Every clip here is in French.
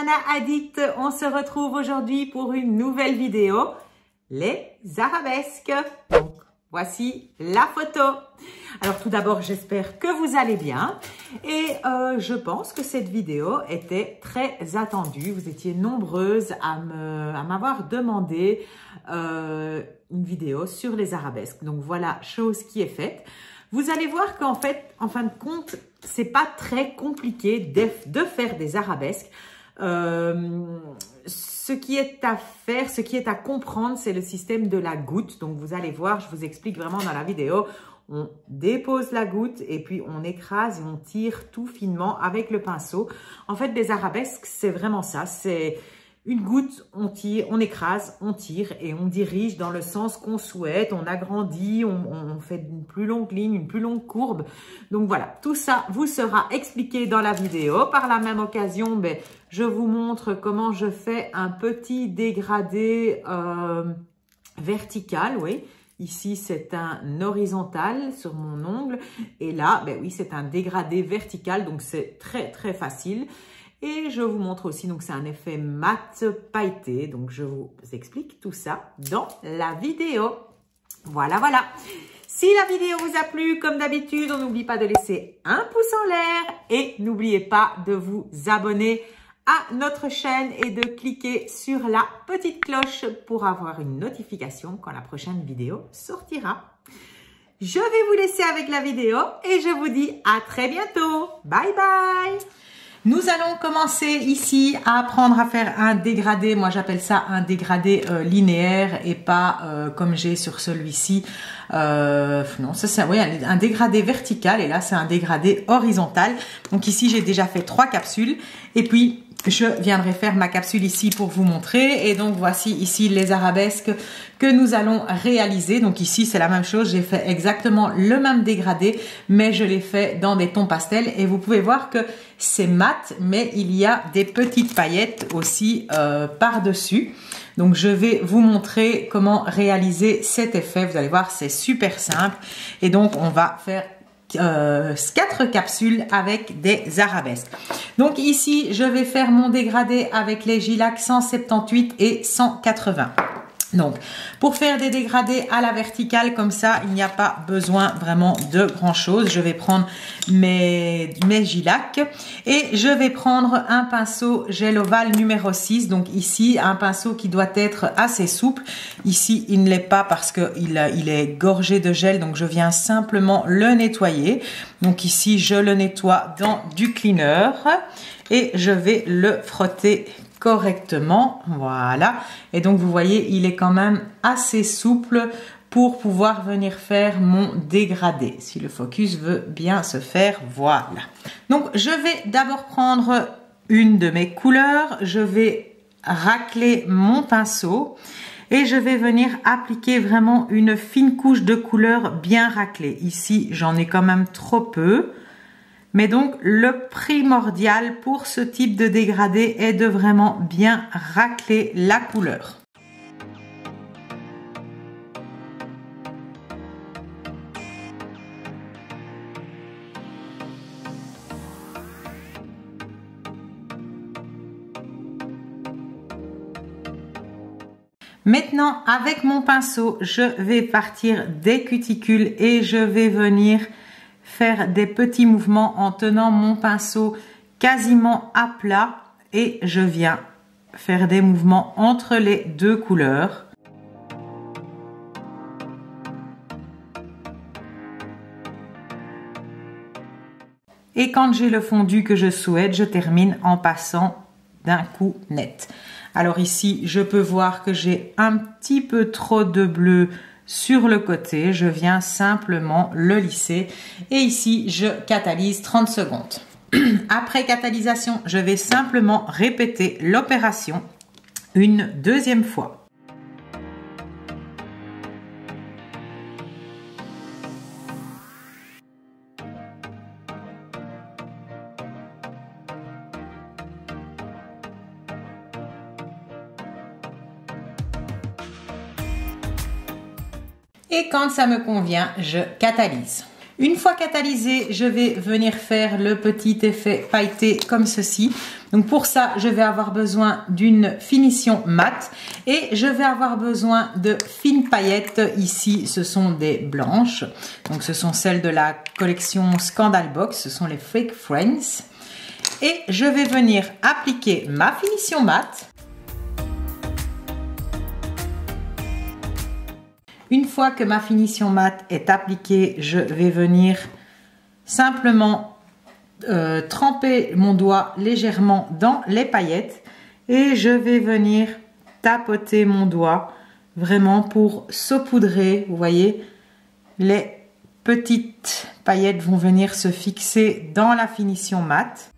Nana Addict, on se retrouve aujourd'hui pour une nouvelle vidéo, les arabesques. Donc, voici la photo. Alors tout d'abord, j'espère que vous allez bien et je pense que cette vidéo était très attendue. Vous étiez nombreuses à m'avoir demandé une vidéo sur les arabesques. Donc voilà, chose qui est faite. Vous allez voir qu'en fait, en fin de compte, c'est pas très compliqué de faire des arabesques. Ce qui est à faire, ce qui est à comprendre, c'est le système de la goutte. Donc, vous allez voir, je vous explique vraiment dans la vidéo. On dépose la goutte et puis on écrase et on tire tout finement avec le pinceau. En fait, des arabesques, c'est vraiment ça. C'est une goutte, on tire, on écrase, on tire et on dirige dans le sens qu'on souhaite. On agrandit, on fait une plus longue ligne, une plus longue courbe. Donc voilà, tout ça vous sera expliqué dans la vidéo. Par la même occasion, je vous montre comment je fais un petit dégradé vertical, oui. Ici, c'est un horizontal sur mon ongle. Et là, oui, c'est un dégradé vertical. Donc, c'est très, très facile. Et je vous montre aussi, donc c'est un effet mat pailleté. Donc, je vous explique tout ça dans la vidéo. Voilà, voilà. Si la vidéo vous a plu, comme d'habitude, on n'oublie pas de laisser un pouce en l'air. Et n'oubliez pas de vous abonner à notre chaîne et de cliquer sur la petite cloche pour avoir une notification quand la prochaine vidéo sortira. Je vais vous laisser avec la vidéo et je vous dis à très bientôt. Bye bye! Nous allons commencer ici à apprendre à faire un dégradé. Moi, j'appelle ça un dégradé linéaire et pas comme j'ai sur celui-ci. Non, ça c'est un dégradé vertical et là, c'est un dégradé horizontal. Donc ici, j'ai déjà fait 3 capsules et puis je viendrai faire ma capsule ici pour vous montrer. Et donc, voici ici les arabesques que nous allons réaliser. Donc ici, c'est la même chose. J'ai fait exactement le même dégradé, mais je l'ai fait dans des tons pastels. Et vous pouvez voir que c'est mat, mais il y a des petites paillettes aussi par-dessus. Donc, je vais vous montrer comment réaliser cet effet. Vous allez voir, c'est super simple. Et donc, on va faire 4 capsules avec des arabesques. Donc ici, je vais faire mon dégradé avec les Gilac 178 et 180. Donc, pour faire des dégradés à la verticale comme ça, il n'y a pas besoin vraiment de grand chose. Je vais prendre mes Gilac et je vais prendre un pinceau gel ovale numéro 6. Donc ici, un pinceau qui doit être assez souple. Ici, il ne l'est pas parce qu'il est gorgé de gel. Donc, je viens simplement le nettoyer. Donc ici, je le nettoie dans du cleaner et je vais le frotter correctement, voilà. Et donc vous voyez, il est quand même assez souple pour pouvoir venir faire mon dégradé. Si le focus veut bien se faire, voilà. Donc je vais d'abord prendre une de mes couleurs, je vais racler mon pinceau et je vais venir appliquer vraiment une fine couche de couleur bien raclée. Ici, j'en ai quand même trop peu. Mais donc, le primordial pour ce type de dégradé est de vraiment bien racler la couleur. Maintenant, avec mon pinceau, je vais partir des cuticules et je vais venir faire des petits mouvements en tenant mon pinceau quasiment à plat et je viens faire des mouvements entre les 2 couleurs. Et quand j'ai le fondu que je souhaite, je termine en passant d'un coup net. Alors ici, je peux voir que j'ai un petit peu trop de bleu sur le côté, je viens simplement le lisser et ici je catalyse 30 secondes. Après catalysation, je vais simplement répéter l'opération une deuxième fois. Et quand ça me convient, je catalyse. Une fois catalysé, je vais venir faire le petit effet pailleté comme ceci. Donc pour ça, je vais avoir besoin d'une finition mat et je vais avoir besoin de fines paillettes. Ici, ce sont des blanches. Donc ce sont celles de la collection Scandal Box. Ce sont les Fake Friends. Et je vais venir appliquer ma finition mat. Une fois que ma finition mat est appliquée, je vais venir simplement tremper mon doigt légèrement dans les paillettes et je vais venir tapoter mon doigt vraiment pour saupoudrer. Vous voyez, les petites paillettes vont venir se fixer dans la finition mat.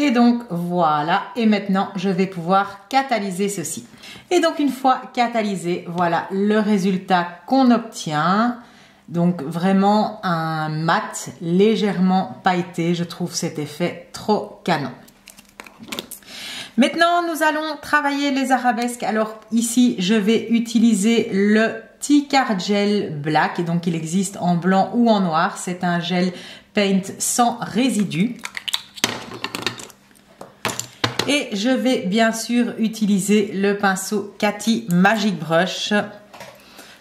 Et donc voilà, et maintenant je vais pouvoir catalyser ceci. Et donc une fois catalysé, voilà le résultat qu'on obtient. Donc vraiment un mat légèrement pailleté, je trouve cet effet trop canon. Maintenant nous allons travailler les arabesques. Alors ici je vais utiliser le T-Card Gel Black, et donc il existe en blanc ou en noir. C'est un gel paint sans résidus. Et je vais bien sûr utiliser le pinceau Cathy Magic Brush.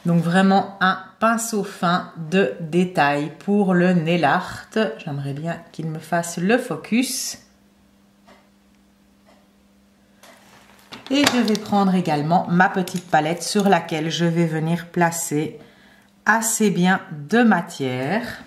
Donc vraiment un pinceau fin de détail pour le nail art. J'aimerais bien qu'il me fasse le focus. Et je vais prendre également ma petite palette sur laquelle je vais venir placer assez bien de matière.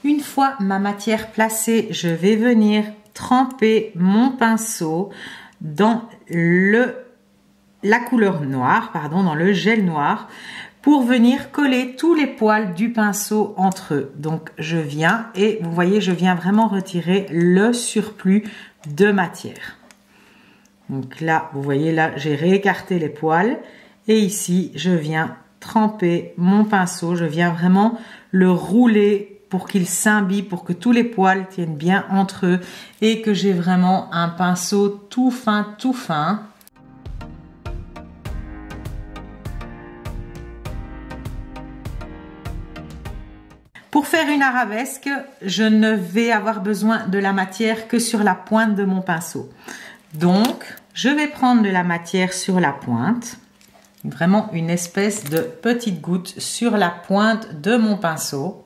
Une fois ma matière placée, je vais venir tremper mon pinceau dans la couleur noire, dans le gel noir, pour venir coller tous les poils du pinceau entre eux. Donc je viens et vous voyez, je viens vraiment retirer le surplus de matière. Donc là, vous voyez, là j'ai réécarté les poils et ici je viens tremper mon pinceau, je viens vraiment le rouler pour qu'il s'imbibe, pour que tous les poils tiennent bien entre eux et que j'ai vraiment un pinceau tout fin, tout fin. Pour faire une arabesque, je ne vais avoir besoin de la matière que sur la pointe de mon pinceau. Donc, je vais prendre de la matière sur la pointe, vraiment une espèce de petite goutte sur la pointe de mon pinceau.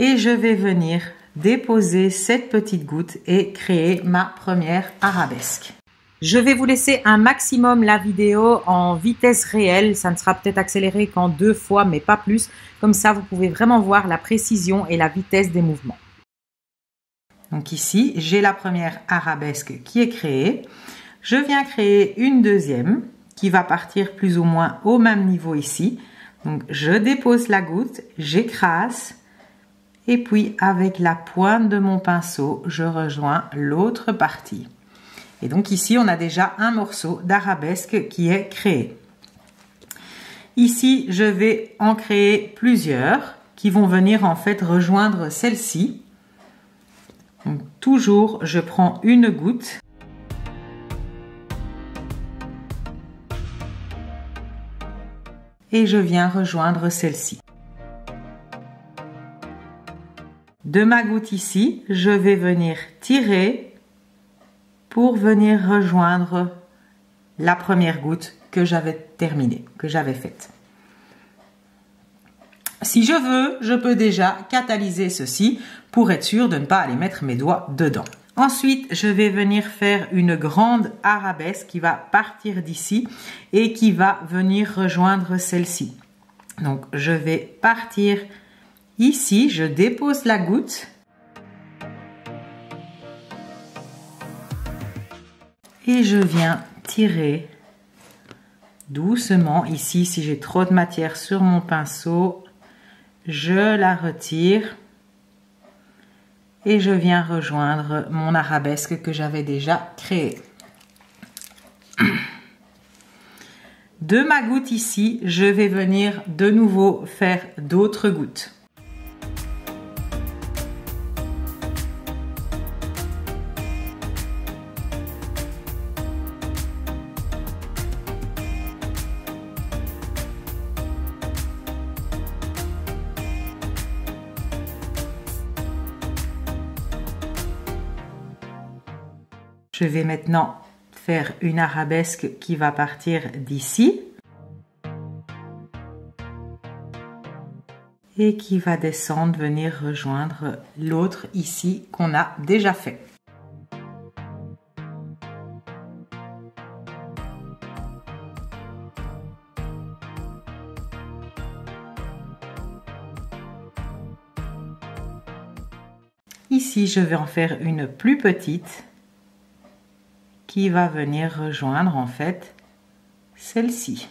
Et je vais venir déposer cette petite goutte et créer ma première arabesque. Je vais vous laisser un maximum la vidéo en vitesse réelle. Ça ne sera peut-être accéléré qu'en 2 fois, mais pas plus. Comme ça, vous pouvez vraiment voir la précision et la vitesse des mouvements. Donc ici, j'ai la première arabesque qui est créée. Je viens créer une deuxième qui va partir plus ou moins au même niveau ici. Donc je dépose la goutte, j'écrase. Et puis, avec la pointe de mon pinceau, je rejoins l'autre partie. Et donc ici, on a déjà un morceau d'arabesque qui est créé. Ici, je vais en créer plusieurs qui vont venir en fait rejoindre celle-ci. Donc toujours, je prends une goutte. Et je viens rejoindre celle-ci. De ma goutte ici, je vais venir tirer pour venir rejoindre la première goutte que j'avais terminée, que j'avais faite. Si je veux, je peux déjà catalyser ceci pour être sûr de ne pas aller mettre mes doigts dedans. Ensuite, je vais venir faire une grande arabesque qui va partir d'ici et qui va venir rejoindre celle-ci. Donc, je vais partir ici, je dépose la goutte et je viens tirer doucement. Ici, si j'ai trop de matière sur mon pinceau, je la retire et je viens rejoindre mon arabesque que j'avais déjà créé. de ma goutte ici, je vais venir de nouveau faire d'autres gouttes. Je vais maintenant faire une arabesque qui va partir d'ici et qui va descendre, venir rejoindre l'autre ici qu'on a déjà fait. Ici, je vais en faire une plus petite qui va venir rejoindre en fait celle-ci.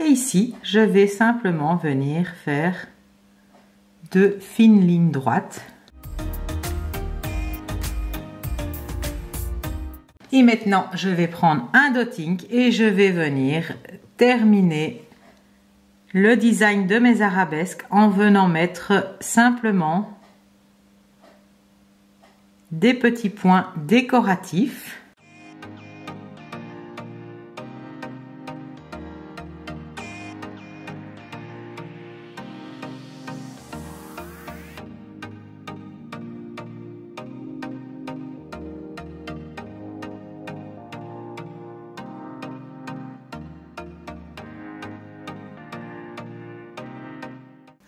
Et ici, je vais simplement venir faire de fines lignes droites. Et maintenant, je vais prendre un dotting et je vais venir terminer le design de mes arabesques en venant mettre simplement des petits points décoratifs.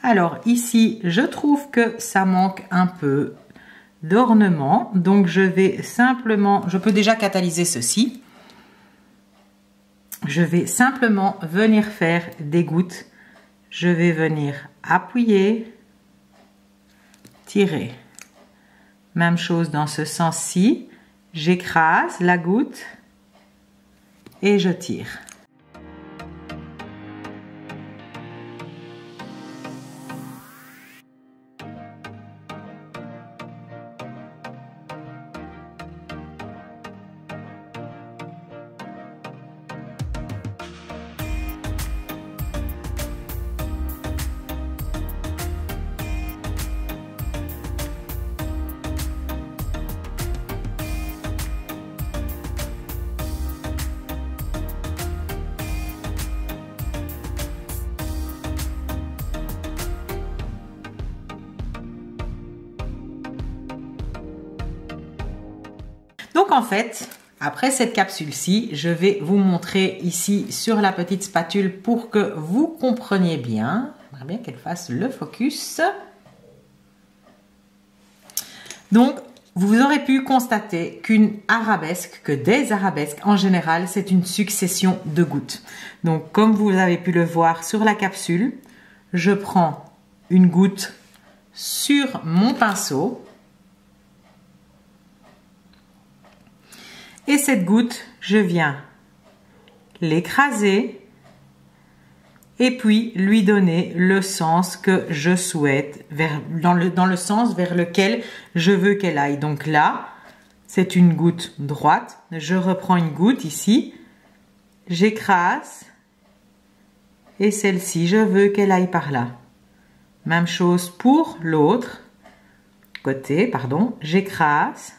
Alors ici, je trouve que ça manque un peu d'ornement, donc je vais simplement, je peux déjà catalyser ceci. Je vais simplement venir faire des gouttes. Je vais venir appuyer, tirer. Même chose dans ce sens-ci. J'écrase la goutte et je tire. Donc en fait, après cette capsule-ci, je vais vous montrer ici sur la petite spatule pour que vous compreniez bien. J'aimerais bien qu'elle fasse le focus. Donc, vous aurez pu constater qu'une arabesque, que des arabesques en général, c'est une succession de gouttes. Donc, comme vous avez pu le voir sur la capsule, je prends une goutte sur mon pinceau. Et cette goutte, je viens l'écraser et puis lui donner le sens que je souhaite, dans le sens vers lequel je veux qu'elle aille. Donc là, c'est une goutte droite. Je reprends une goutte ici, j'écrase et celle-ci, je veux qu'elle aille par là. Même chose pour l'autre côté, pardon, j'écrase.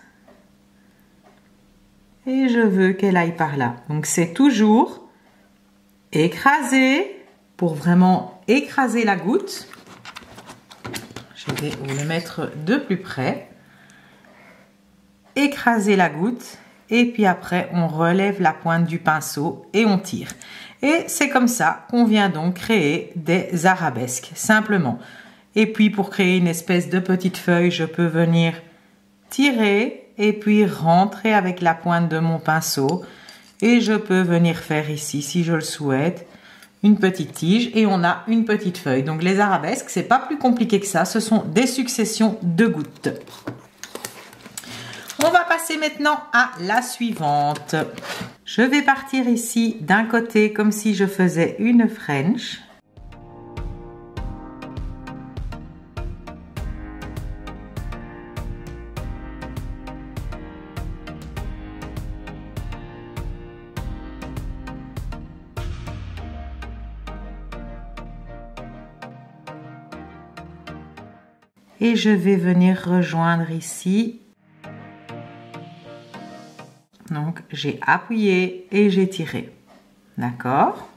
Et je veux qu'elle aille par là. Donc c'est toujours écraser pour vraiment écraser la goutte. Je vais vous le mettre de plus près. Écraser la goutte et puis après on relève la pointe du pinceau et on tire. Et c'est comme ça qu'on vient donc créer des arabesques, simplement. Et puis pour créer une espèce de petite feuille, je peux venir tirer et puis rentrer avec la pointe de mon pinceau et je peux venir faire ici, si je le souhaite, une petite tige et on a une petite feuille. Donc les arabesques, c'est pas plus compliqué que ça, ce sont des successions de gouttes. On va passer maintenant à la suivante. Je vais partir ici d'un côté comme si je faisais une French. Et je vais venir rejoindre ici. Donc, j'ai appuyé et j'ai tiré. D'accord?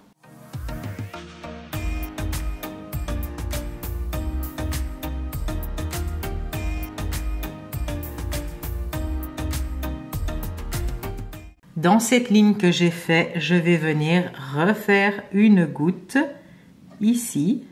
Dans cette ligne que j'ai fait, je vais venir refaire une goutte ici.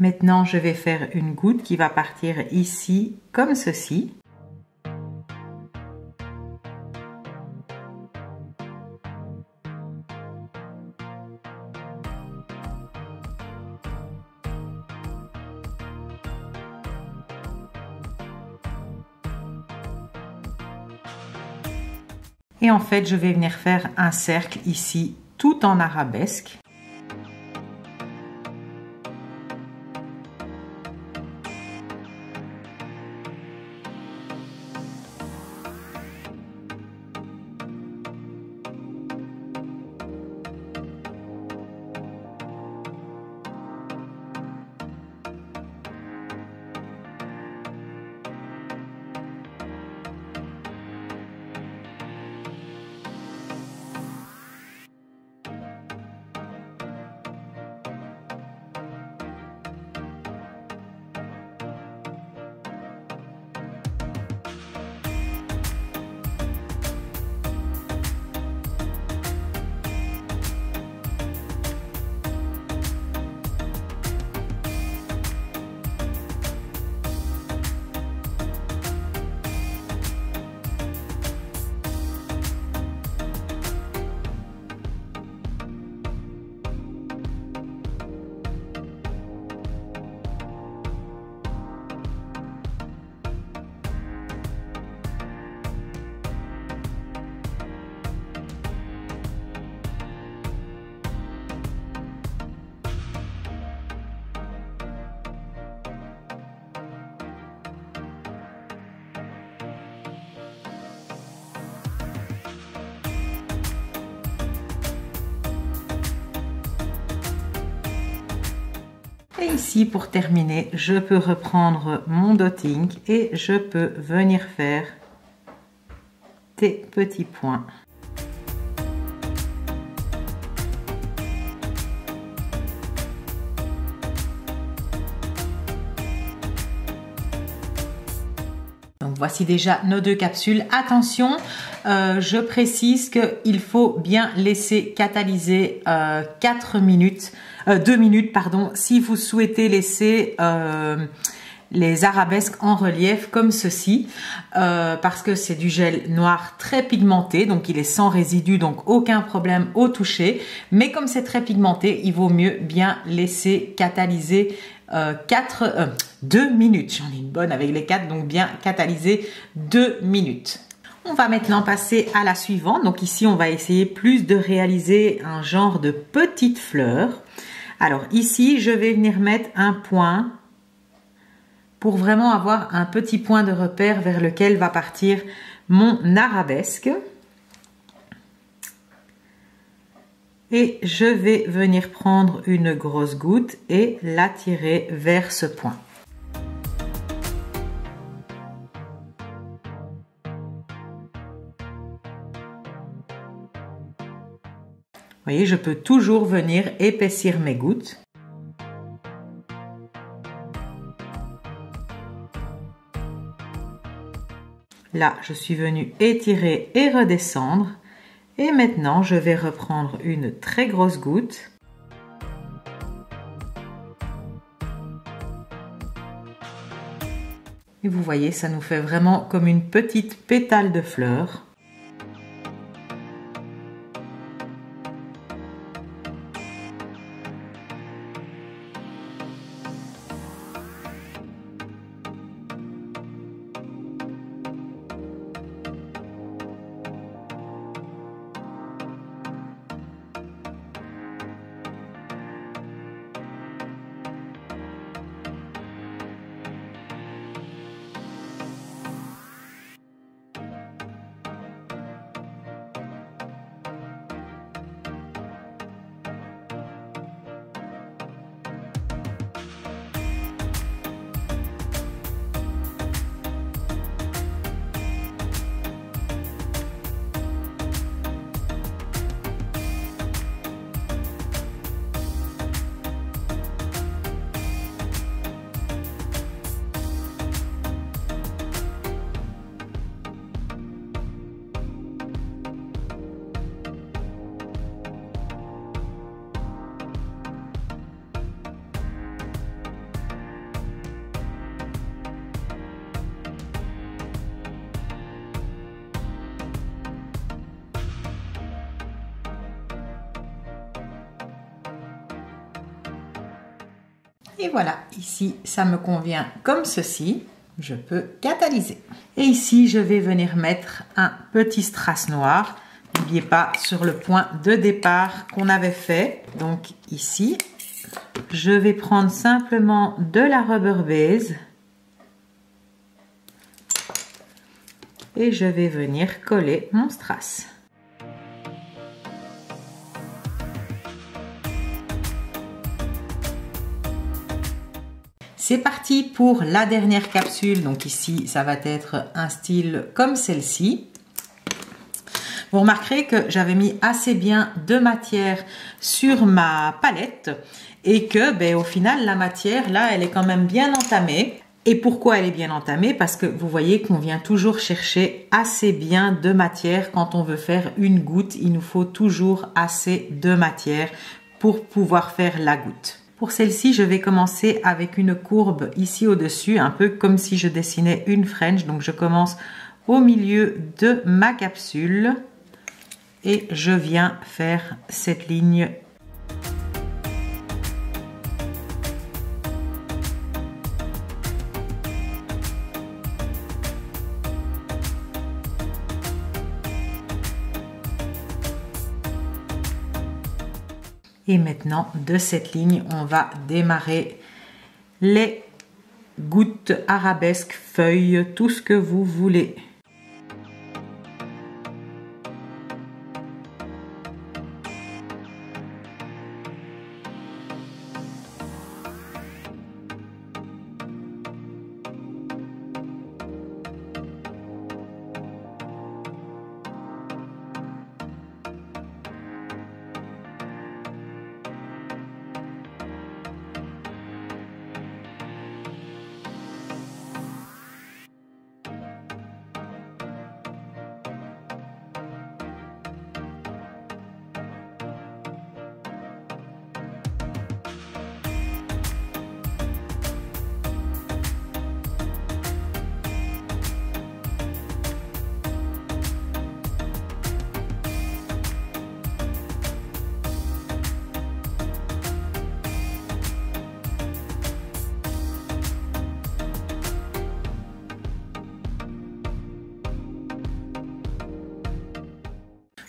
Maintenant, je vais faire une goutte qui va partir ici comme ceci. Et en fait, je vais venir faire un cercle ici, tout en arabesque. Et ici, pour terminer, je peux reprendre mon dotting et je peux venir faire des petits points. Donc voici déjà nos deux capsules. Attention, je précise qu'il faut bien laisser catalyser 4 minutes. 2 minutes, pardon, si vous souhaitez laisser les arabesques en relief comme ceci, parce que c'est du gel noir très pigmenté, donc il est sans résidus, donc aucun problème au toucher. Mais comme c'est très pigmenté, il vaut mieux bien laisser catalyser 2 minutes. J'en ai une bonne avec les 4, donc bien catalyser 2 minutes. On va maintenant passer à la suivante. Donc ici, on va essayer plus de réaliser un genre de petite fleur. Alors ici, je vais venir mettre un point pour vraiment avoir un petit point de repère vers lequel va partir mon arabesque. Et je vais venir prendre une grosse goutte et la tirer vers ce point. Vous voyez, je peux toujours venir épaissir mes gouttes. Là, je suis venue étirer et redescendre. Et maintenant, je vais reprendre une très grosse goutte. Et vous voyez, ça nous fait vraiment comme une petite pétale de fleur. Et voilà, ici, ça me convient comme ceci. Je peux catalyser. Et ici, je vais venir mettre un petit strass noir. N'oubliez pas sur le point de départ qu'on avait fait. Donc ici, je vais prendre simplement de la rubber base. Et je vais venir coller mon strass. C'est parti pour la dernière capsule. Donc ici, ça va être un style comme celle-ci. Vous remarquerez que j'avais mis assez bien de matière sur ma palette et que au final, la matière, là, elle est quand même bien entamée. Et pourquoi elle est bien entamée? Parce que vous voyez qu'on vient toujours chercher assez bien de matière. Quand on veut faire une goutte, il nous faut toujours assez de matière pour pouvoir faire la goutte. Pour celle-ci, je vais commencer avec une courbe ici au-dessus, un peu comme si je dessinais une French. Donc, je commence au milieu de ma capsule et je viens faire cette ligne. Et maintenant, de cette ligne, on va démarrer les gouttes, arabesques, feuilles, tout ce que vous voulez.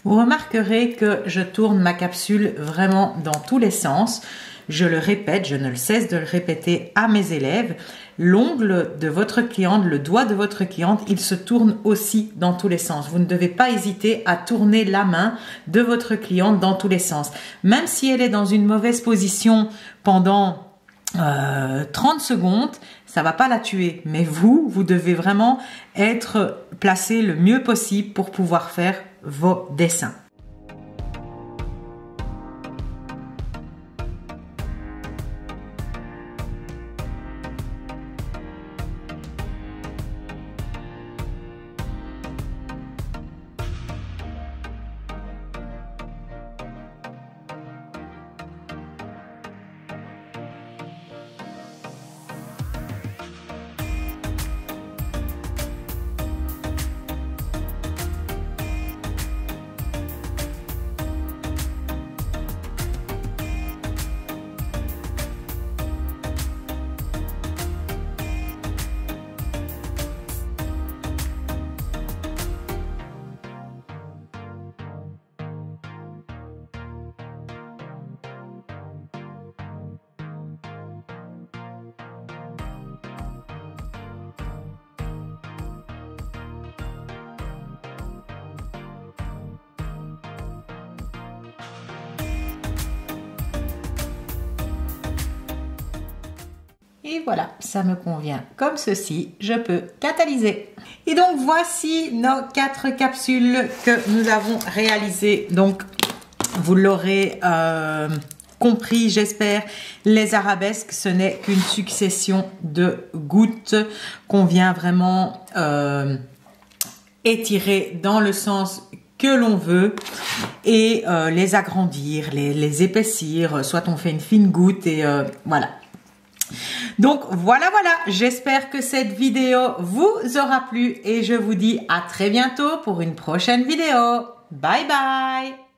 Vous remarquerez que je tourne ma capsule vraiment dans tous les sens. Je le répète, je ne cesse de le répéter à mes élèves. L'ongle de votre cliente, le doigt de votre cliente, il se tourne aussi dans tous les sens. Vous ne devez pas hésiter à tourner la main de votre cliente dans tous les sens. Même si elle est dans une mauvaise position pendant 30 secondes, ça va pas la tuer. Mais vous devez vraiment être placé le mieux possible pour pouvoir faire vos dessins. Et voilà, ça me convient comme ceci, je peux catalyser. Et donc voici nos 4 capsules que nous avons réalisées. Donc vous l'aurez compris, j'espère, les arabesques, ce n'est qu'une succession de gouttes qu'on vient vraiment étirer dans le sens que l'on veut et les agrandir, les épaissir, soit on fait une fine goutte et voilà. Donc voilà, j'espère que cette vidéo vous aura plu et je vous dis à très bientôt pour une prochaine vidéo. Bye bye!